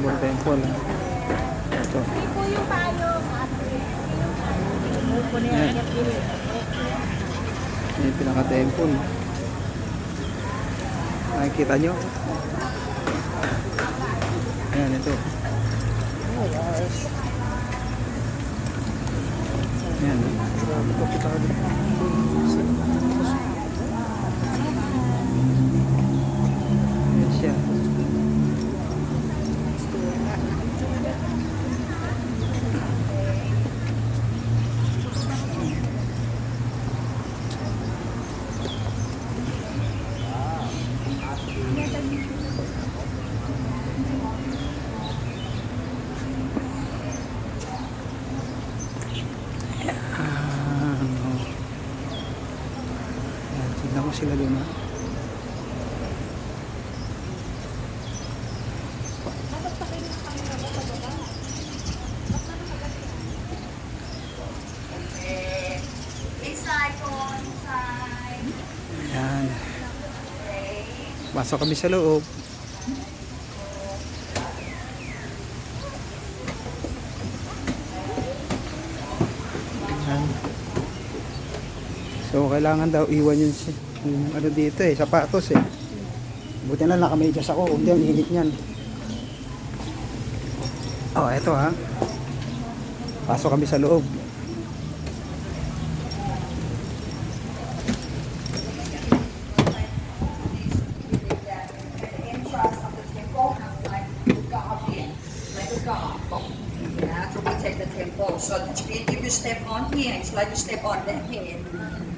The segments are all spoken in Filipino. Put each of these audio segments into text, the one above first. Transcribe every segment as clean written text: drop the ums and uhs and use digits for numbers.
Tabor Temple. Ito. Hindi po yung payo. Umupo na Yan. yan. Yan yung pinaka-temple. Nakikita nyo? Ayan, ito. Ayan. Ayan siya. Ayan, tignan ko sila doon, ha. Ayan. Pasok kami sa loob. Ayan. So kailangan daw iwan yung ano dito eh, sapatos eh. Buti na nakamedyas ako, hindi ang init niyan. Oh, eto ha. Pasok kami sa loob. To protect the temple. So if you step on here, it's like you step on that here.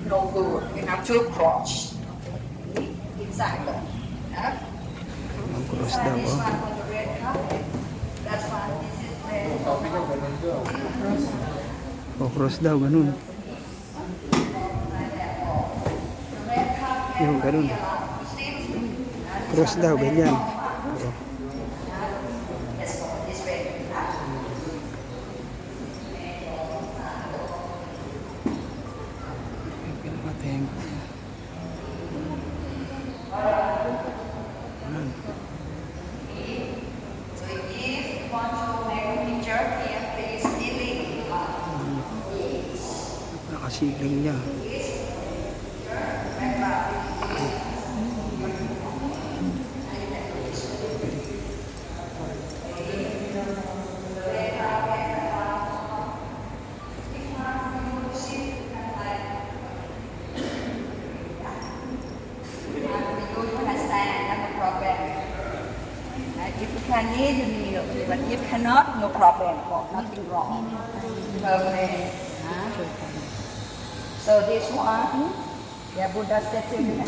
No good. You have to cross. Inside. Yeah? Ang cross daw, This oh. one on the red carpet. That's why this is red. Oh, cross daw, ganun. Yung ganun. Cross daw, ganyan. Oh. Let's go this way. Yung pinaka-temple. Ayan. So if you want to make a picture here, please delete. Nakasiling niya. If you can kneel, you kneel. But if cannot, no problem. Nothing wrong. Okay. So this one, yeah, Buddha statue.